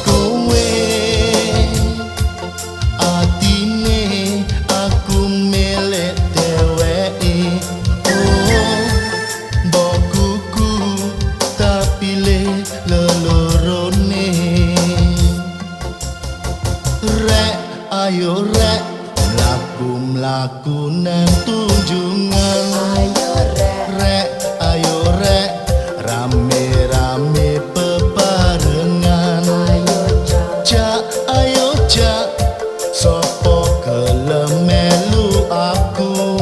kowe atine aku melek dheweke oh mbok kuku tak pilih lelorone rek ayo rek mlaku nang tunjungan rek ayo rek rame-rame bebarengan jak ayo jak sopo gelem melu aku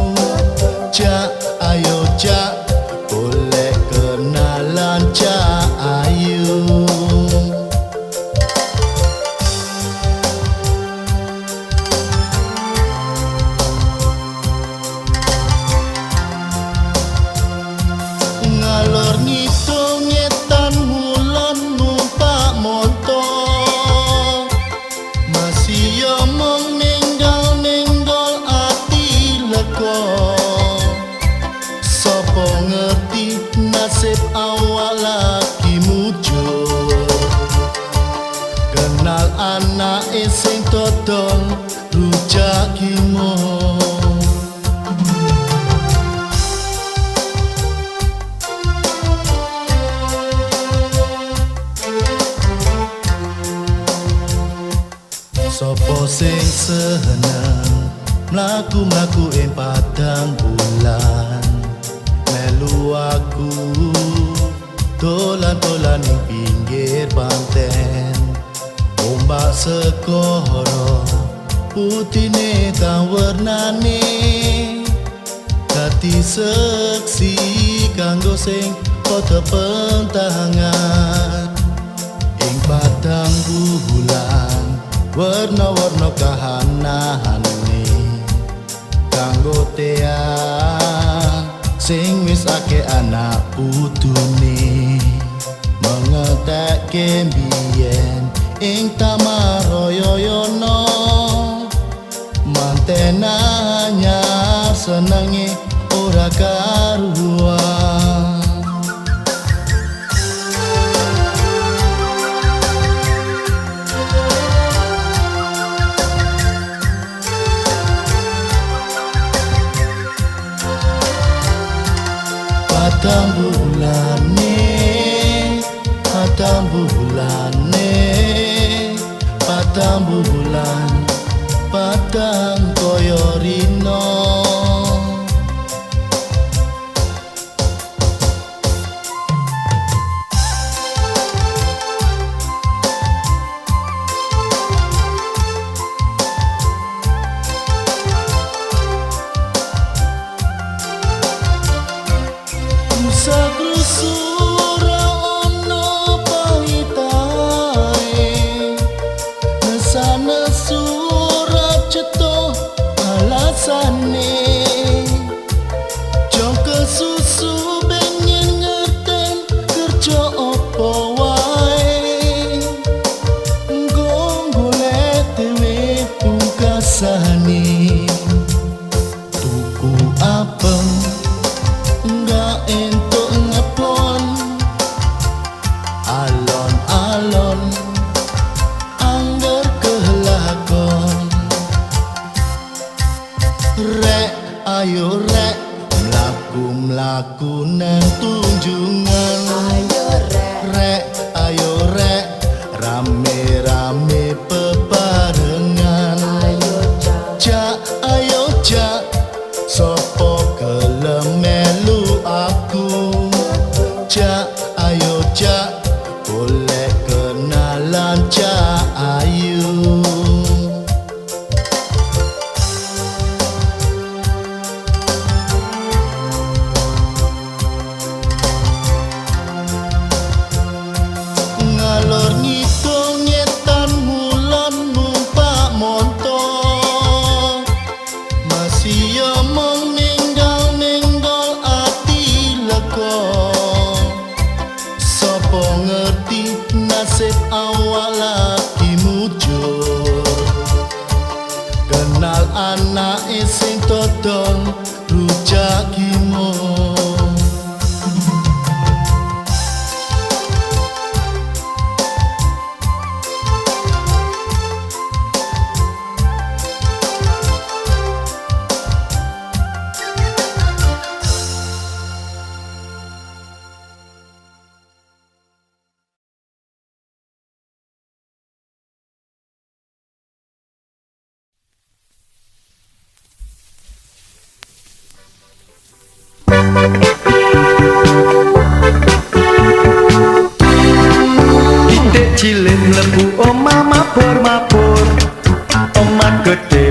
jak ayo jak boleh kenalan jak ayu ngalor ngidul ngetan ngulon numpak motor masih omong ninggal ati lega sopo ngerti nasib awak lagi mujur kenal anak sing dodol rujak kimo sopo sing seneng mlaku-mlaku ing padang bulan melu aku dolan-dolan ing pinggir panten ombak segara putine ta wernane dadi seksi kanggo sing padha pentangan ing padang bulan warna-warna kahanane kanggo teang sing wis akeh anak putune mengetekke mbiyen ing Tamaroyoyono manten anyar senenge ora karuan padang bulan padang koyo rino sagrusura ono pahitae nesana surat ceto alasane jong kesusu pengen ngerten kerja opo wae nggo golek dhewe pungkasane tuku apem enggak entuk ngepon alon-alon angger kelakon rek ayo rek mlaku nang tunjungan rek ayo rek rame-rame bebarengan jak ayo jak sopo gelem melu aku jak ayo jak boleh kenalan jak ayu ngalor ngidul ngetan ngulon numpak motor masih omong ninggal ati lega sopo ngerti nasib awak lagi mujur kenal anak sing dodol rujak kimo mlebu omah mabur-mabur. Omah gede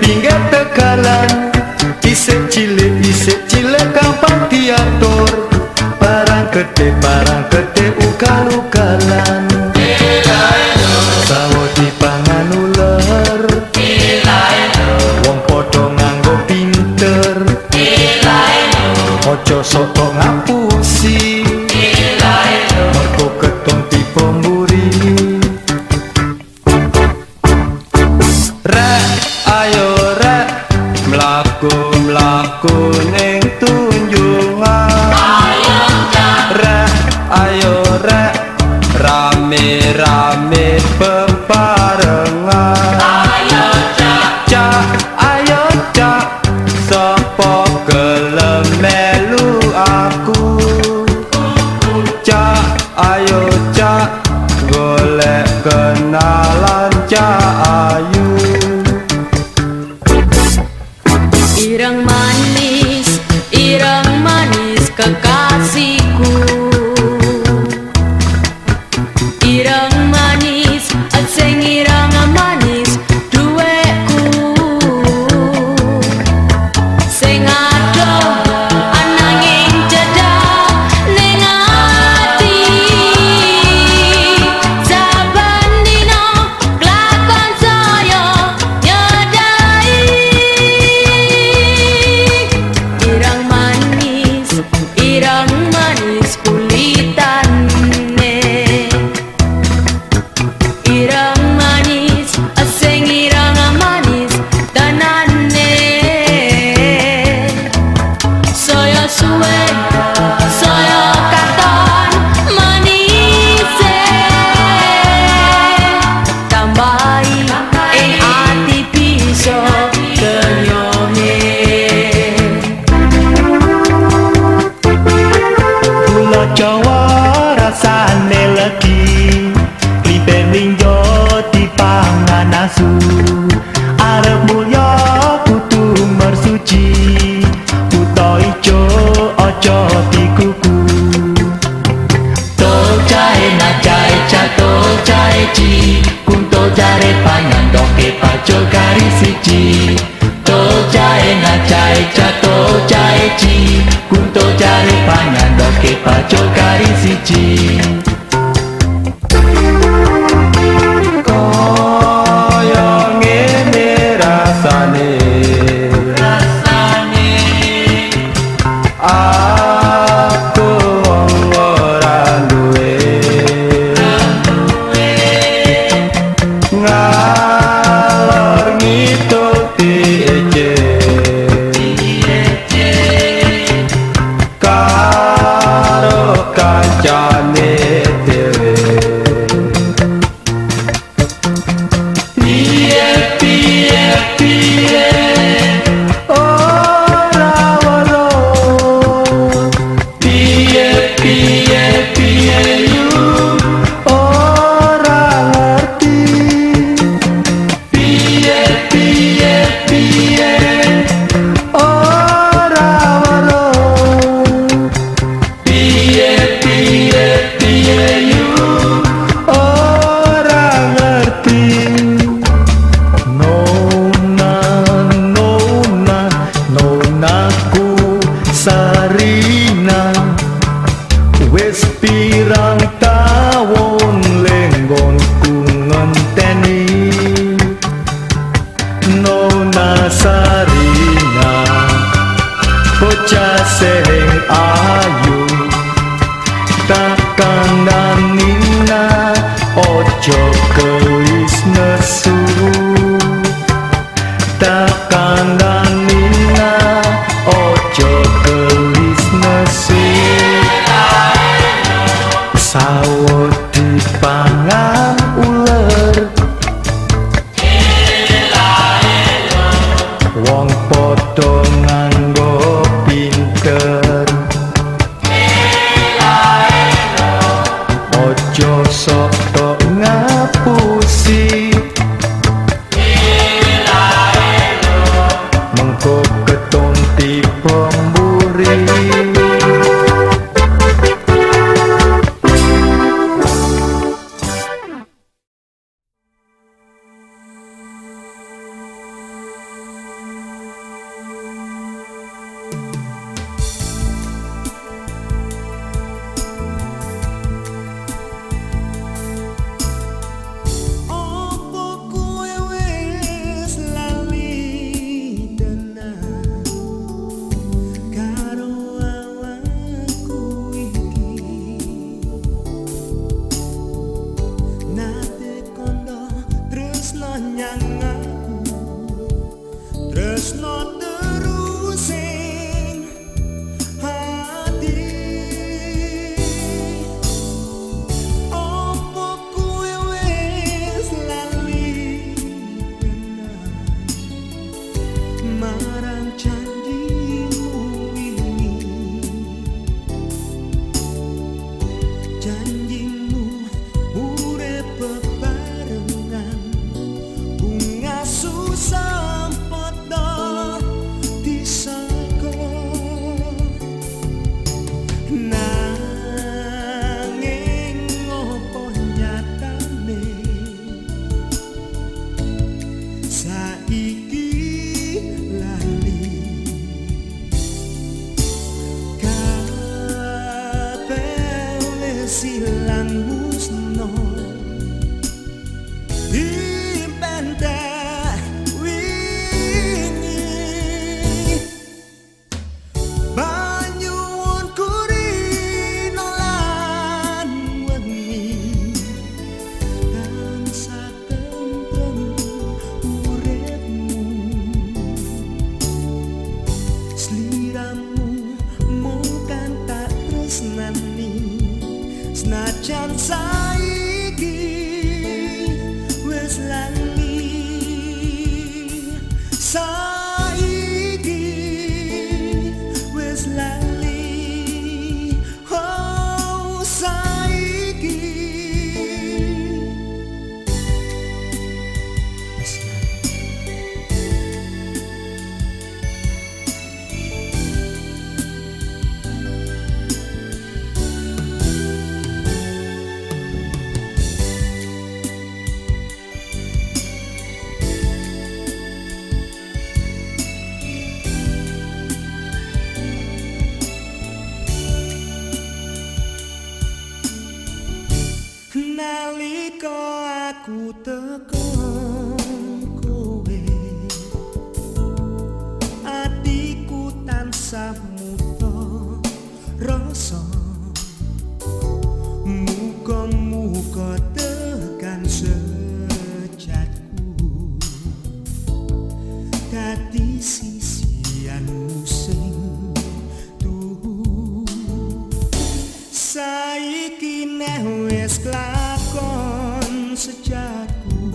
pinggir tegalan. Isik cilik gampang diatur. Barang gede ugal-ugalan. Sawo dipangan uler. Wong padha nganggo pinter. Ojo sok ngapusi. Mergo keton tiba mburi. Rek ayo rek mlaku ning tunjungan. Rek ayo rek rame-rame bebarengan. Ayo cak sapa gelem melu aku. Ayo cak golek kenalan cak ayu. Ireng manis kekasihku. Ireng manis, sing ireng manis duweku. Sing adoh ananging cedak ning ati. Saben dina glakon saya nyedai. Ireng manis kulitane. Ireng manis, sing ireng manis tenane. Saya suwe, saya katon manise. Tambahi ing ati bisa kenyone. Gula Jawa rasane legi, kliben linjo dipangan asu. Arep mulya kudu mersuci, buta ijo aja dikuku. To jae na jae jato jae ji, kunto jare pangan doke pacul kari siji. To jae na jae jato jae ji, kunto jare pangan doke pacul kari siji. Kaya ngene rasane. Aku wong ora duwe. Ngalor ngidul diece. Karo kancane dhewe. Piye ora weruh. Piye you ora ngerti. Piye ora weruh. Piye you ora ngerti. Nonaku Sarina wis pirang taun lenggonku ngenteni. Nona Sarina bocah sing ayu, tak kandhanina ojo gelis nesu. Tak kandhanina ojo gelis nesu. Sawo dipangan uler. Wong padha nganggo pinter. Ojo sok tok ngapusi. Aku tekan kowe, atiku tansah muta rasa. Muga-muga tekan sejatku, dadi sisianmu sing tuhu. Saiki neh wis klakon sejatku,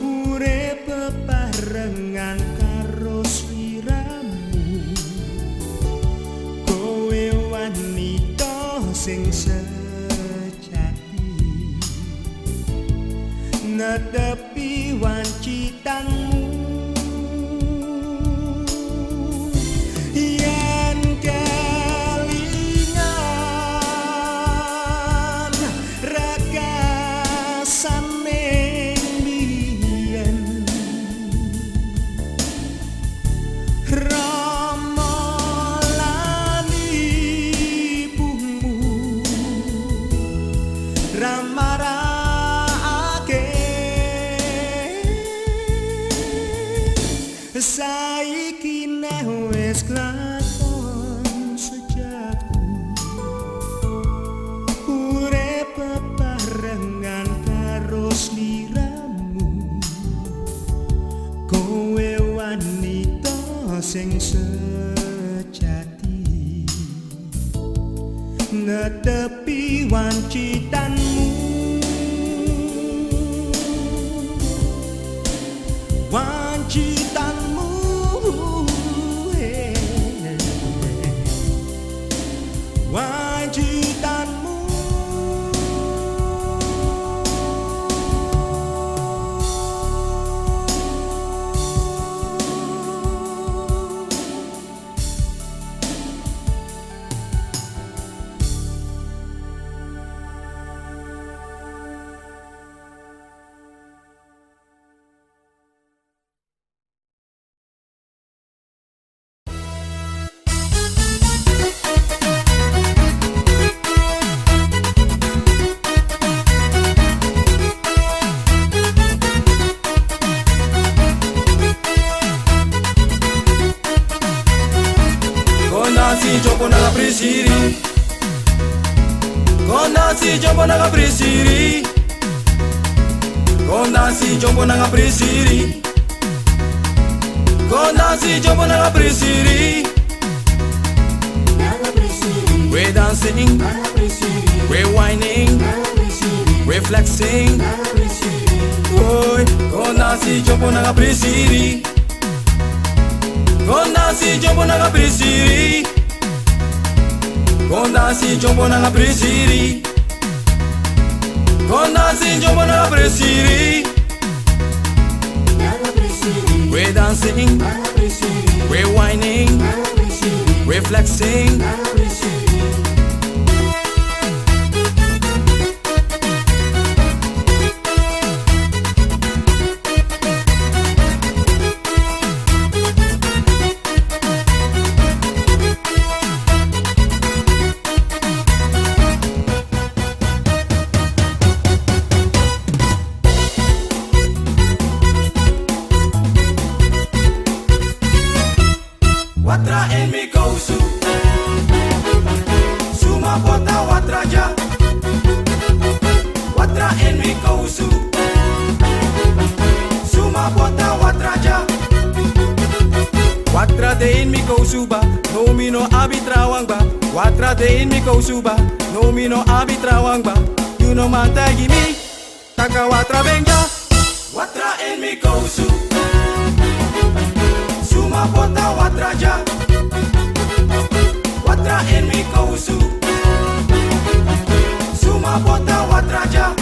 urip bebarengan karo sliramu. Kowe wanita sing sejati, netepi wancitanmu. Yen kelingan rekasane mbiyen, Rama lan ibumu ramarake. Saiki neh wis klakon sejatku, urip bebarengan karo sliramu. Kowe wanita sing sejati, netepi wancitanmu. Wancitanmu, wancitanmu. Kondansi jombo nanga prisiri, kondansi jombo nanga prisiri, kondansi jombo nanga prisiri, kondansi jombo nanga prisiri. We're dancing, we're whining, we're flexing. Oi, kondansi jombo nanga prisiri, kondansi jombo nanga prisiri, kondansi jombo nanga prisiri, kondansi jombo nanga prisiri. We're dancing, we're whining, we're flexing. Watra en mi kousu, suma bota watraja. Watra en mi kousu, suma bota watraja. Watra de in mi kousu ba, no mi no abitrawang ba. Watra de in mi kousu ba, no mi no abitrawang ba. You no man tagi mi, taka watra benja. Watra en mi kousu, suma bota watraja. Watra en mi kousu, suma bota watraja.